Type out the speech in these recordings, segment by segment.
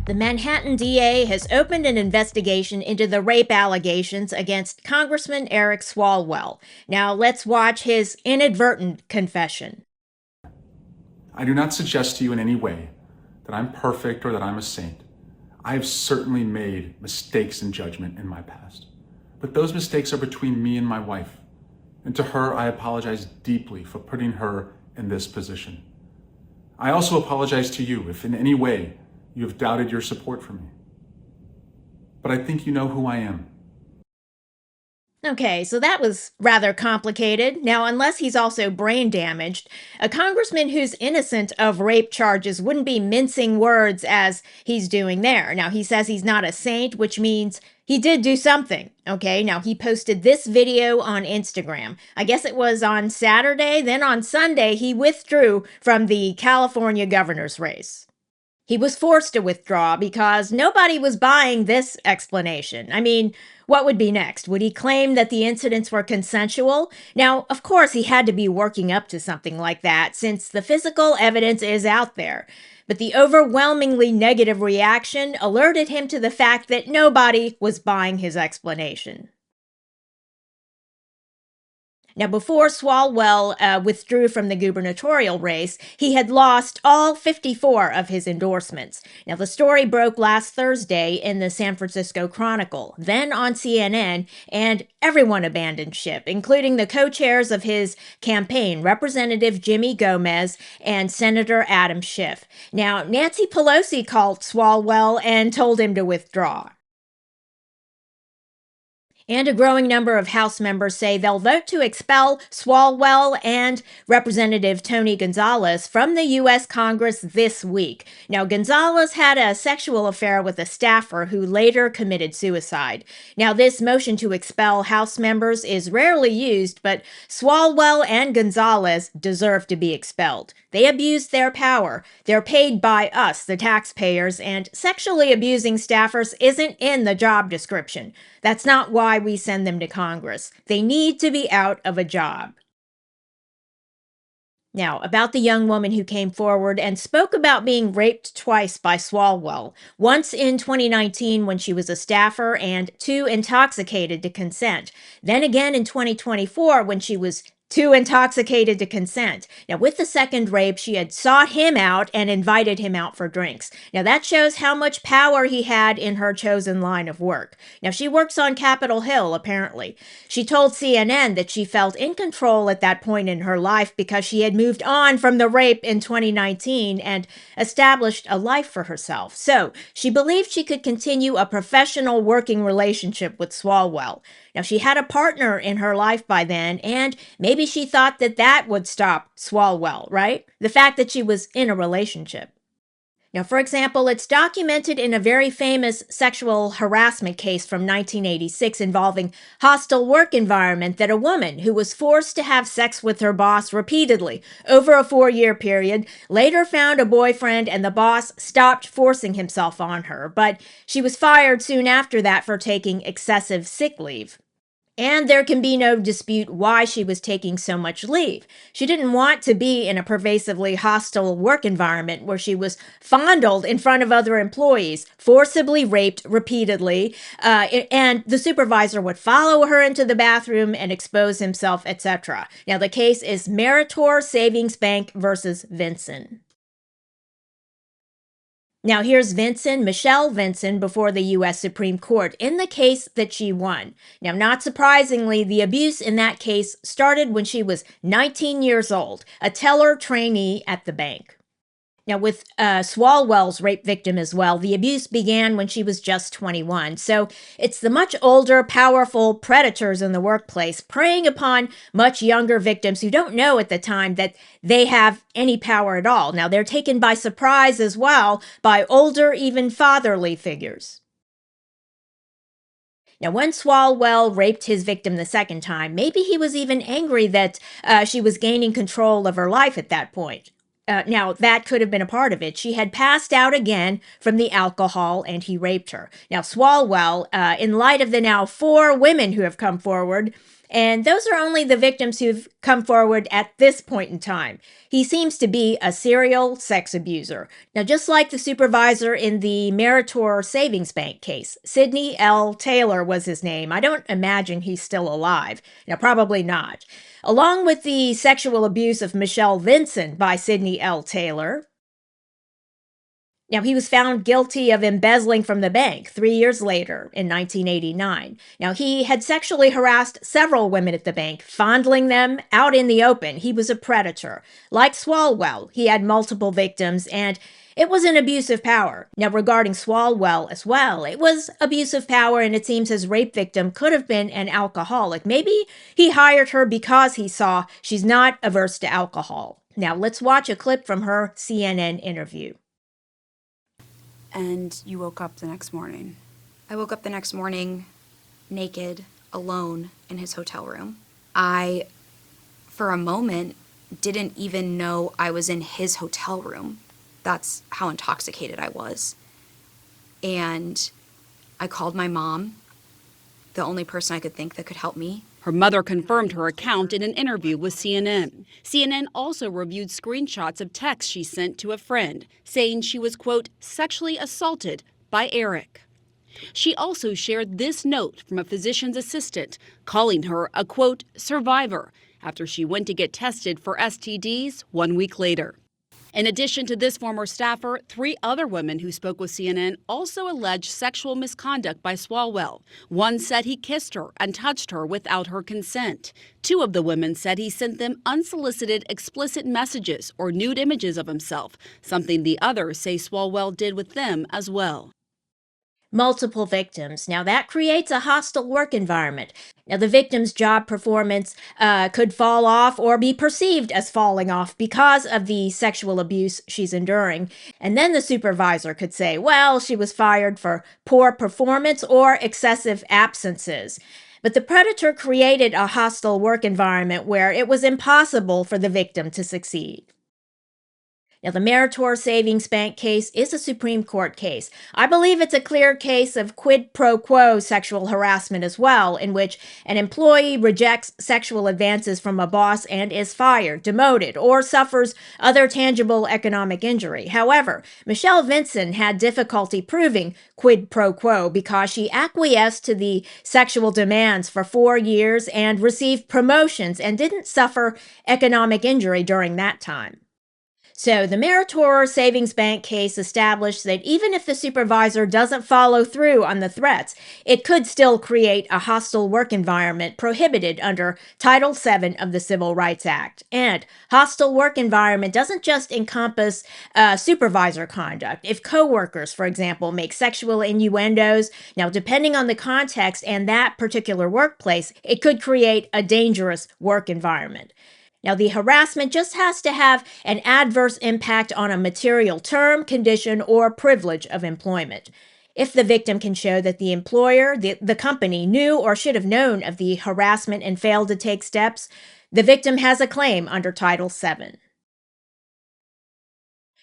The Manhattan DA has opened an investigation into the rape allegations against Congressman Eric Swalwell. Now let's watch his inadvertent confession. I do not suggest to you in any way that I'm perfect or that I'm a saint. I have certainly made mistakes in judgment in my past, but those mistakes are between me and my wife. And to her, I apologize deeply for putting her in this position. I also apologize to you if in any way you have doubted your support for me. But I think you know who I am. Okay, so that was rather complicated. Now, unless he's also brain damaged, a congressman who's innocent of rape charges wouldn't be mincing words as he's doing there. Now, he says he's not a saint, which means he did do something. Okay, now he posted this video on Instagram. I guess it was on Saturday. Then on Sunday, he withdrew from the California governor's race. He was forced to withdraw because nobody was buying this explanation. I mean, what would be next? Would he claim that the incidents were consensual? Now, of course, he had to be working up to something like that since the physical evidence is out there. But the overwhelmingly negative reaction alerted him to the fact that nobody was buying his explanation. Now, before Swalwell withdrew from the gubernatorial race, he had lost all 54 of his endorsements. Now, the story broke last Thursday in the San Francisco Chronicle, then on CNN, and everyone abandoned ship, including the co-chairs of his campaign, Representative Jimmy Gomez and Senator Adam Schiff. Now, Nancy Pelosi called Swalwell and told him to withdraw. And a growing number of House members say they'll vote to expel Swalwell and Representative Tony Gonzalez from the U.S. Congress this week. Now, Gonzalez had a sexual affair with a staffer who later committed suicide. Now, this motion to expel House members is rarely used, but Swalwell and Gonzalez deserve to be expelled. They abused their power. They're paid by us, the taxpayers, and sexually abusing staffers isn't in the job description. That's not why we send them to Congress. They need to be out of a job. Now, about the young woman who came forward and spoke about being raped twice by Swalwell, once in 2019 when she was a staffer and too intoxicated to consent, then again in 2024 when she was too intoxicated to consent. Now, with the second rape, she had sought him out and invited him out for drinks. Now, that shows how much power he had in her chosen line of work. Now, she works on Capitol Hill, apparently. She told CNN that she felt in control at that point in her life because she had moved on from the rape in 2019 and established a life for herself. So, she believed she could continue a professional working relationship with Swalwell. Now, she had a partner in her life by then, and maybe she thought that that would stop Swalwell, right? The fact that she was in a relationship. Now, for example, it's documented in a very famous sexual harassment case from 1986 involving hostile work environment that a woman who was forced to have sex with her boss repeatedly over a 4-year period later found a boyfriend and the boss stopped forcing himself on her, but she was fired soon after that for taking excessive sick leave. And there can be no dispute why she was taking so much leave. She didn't want to be in a pervasively hostile work environment where she was fondled in front of other employees, forcibly raped repeatedly, and the supervisor would follow her into the bathroom and expose himself, etc. Now, the case is Meritor Savings Bank versus Vinson. Now, here's Michelle Vinson, before the U.S. Supreme Court in the case that she won. Now, not surprisingly, the abuse in that case started when she was 19 years old, a teller trainee at the bank. Now, with Swalwell's rape victim as well, the abuse began when she was just 21. So it's the much older, powerful predators in the workplace preying upon much younger victims who don't know at the time that they have any power at all. Now, they're taken by surprise as well by older, even fatherly figures. Now, when Swalwell raped his victim the second time, maybe he was even angry that she was gaining control of her life at that point. Now, that could have been a part of it. She had passed out again from the alcohol, and he raped her. Now, Swalwell, in light of the now 4 women who have come forward, And those are only the victims who've come forward at this point in time. He seems to be a serial sex abuser. Now, just like the supervisor in the Meritor savings bank case, Sidney L. Taylor was his name. I don't imagine he's still alive. Now, probably not. Along with the sexual abuse of Michelle Vinson by Sidney L. Taylor, now, he was found guilty of embezzling from the bank 3 years later in 1989. Now, he had sexually harassed several women at the bank, fondling them out in the open. He was a predator. Like Swalwell, he had multiple victims, and it was an abuse of power. Now, regarding Swalwell as well, it was abuse of power, and it seems his rape victim could have been an alcoholic. Maybe he hired her because he saw she's not averse to alcohol. Now, let's watch a clip from her CNN interview. And you woke up the next morning. I woke up the next morning naked, alone in his hotel room. I, for a moment, didn't even know I was in his hotel room. That's how intoxicated I was. And I called my mom, the only person I could think that could help me. Her mother confirmed her account in an interview with CNN. CNN also reviewed screenshots of texts she sent to a friend, saying she was, quote, sexually assaulted by Eric. She also shared this note from a physician's assistant, calling her a, quote, survivor, after she went to get tested for STDs 1 week later. In addition to this former staffer, 3 other women who spoke with CNN also alleged sexual misconduct by Swalwell. One said he kissed her and touched her without her consent. 2 of the women said he sent them unsolicited explicit messages or nude images of himself, something the others say Swalwell did with them as well. Multiple victims. Now, that creates a hostile work environment. Now, the victim's job performance could fall off or be perceived as falling off because of the sexual abuse she's enduring. And then the supervisor could say, well, she was fired for poor performance or excessive absences. But the predator created a hostile work environment where it was impossible for the victim to succeed. Now, the Meritor Savings Bank case is a Supreme Court case. I believe it's a clear case of quid pro quo sexual harassment as well, in which an employee rejects sexual advances from a boss and is fired, demoted, or suffers other tangible economic injury. However, Michelle Vinson had difficulty proving quid pro quo because she acquiesced to the sexual demands for 4 years and received promotions and didn't suffer economic injury during that time. So the Meritor Savings Bank case established that even if the supervisor doesn't follow through on the threats, it could still create a hostile work environment prohibited under Title VII of the Civil Rights Act. And hostile work environment doesn't just encompass supervisor conduct. If coworkers, for example, make sexual innuendos, now depending on the context and that particular workplace, it could create a dangerous work environment. Now, the harassment just has to have an adverse impact on a material term, condition, or privilege of employment. If the victim can show that the employer, the company, knew or should have known of the harassment and failed to take steps, the victim has a claim under Title VII.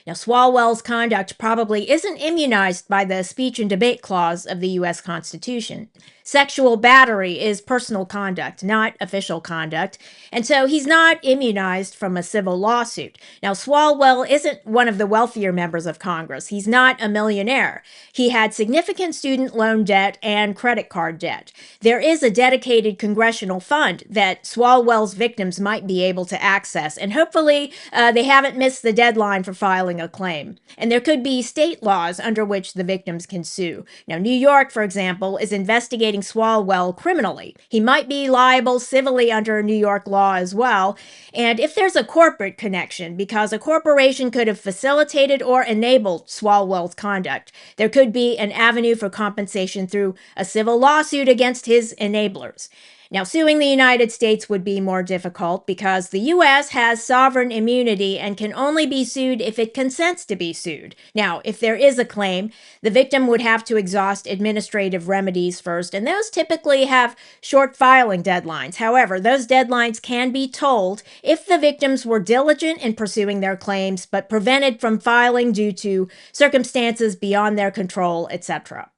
Now, Swalwell's conduct probably isn't immunized by the speech and debate clause of the U.S. Constitution. Sexual battery is personal conduct, not official conduct, and so he's not immunized from a civil lawsuit. Now, Swalwell isn't one of the wealthier members of Congress. He's not a millionaire. He had significant student loan debt and credit card debt. There is a dedicated congressional fund that Swalwell's victims might be able to access, and hopefully they haven't missed the deadline for filing a claim. And there could be state laws under which the victims can sue. Now, New York, for example, is investigating Swalwell criminally. He might be liable civilly under New York law as well. And if there's a corporate connection, because a corporation could have facilitated or enabled Swalwell's conduct, there could be an avenue for compensation through a civil lawsuit against his enablers. Now, suing the United States would be more difficult because the U.S. has sovereign immunity and can only be sued if it consents to be sued. Now, if there is a claim, the victim would have to exhaust administrative remedies first, and those typically have short filing deadlines. However, those deadlines can be tolled if the victims were diligent in pursuing their claims but prevented from filing due to circumstances beyond their control, etc.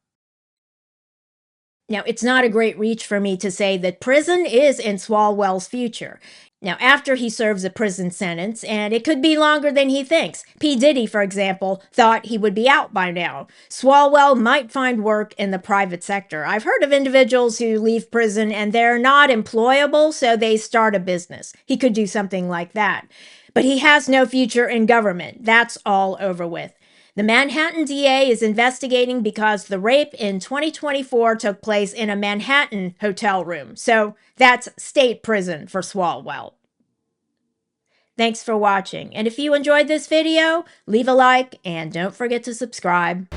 Now, it's not a great reach for me to say that prison is in Swalwell's future. Now, after he serves a prison sentence, and it could be longer than he thinks. P. Diddy, for example, thought he would be out by now. Swalwell might find work in the private sector. I've heard of individuals who leave prison and they're not employable, so they start a business. He could do something like that. But he has no future in government. That's all over with. The Manhattan DA is investigating because the rape in 2024 took place in a Manhattan hotel room. So that's state prison for Swalwell. Thanks for watching. And if you enjoyed this video, leave a like and don't forget to subscribe.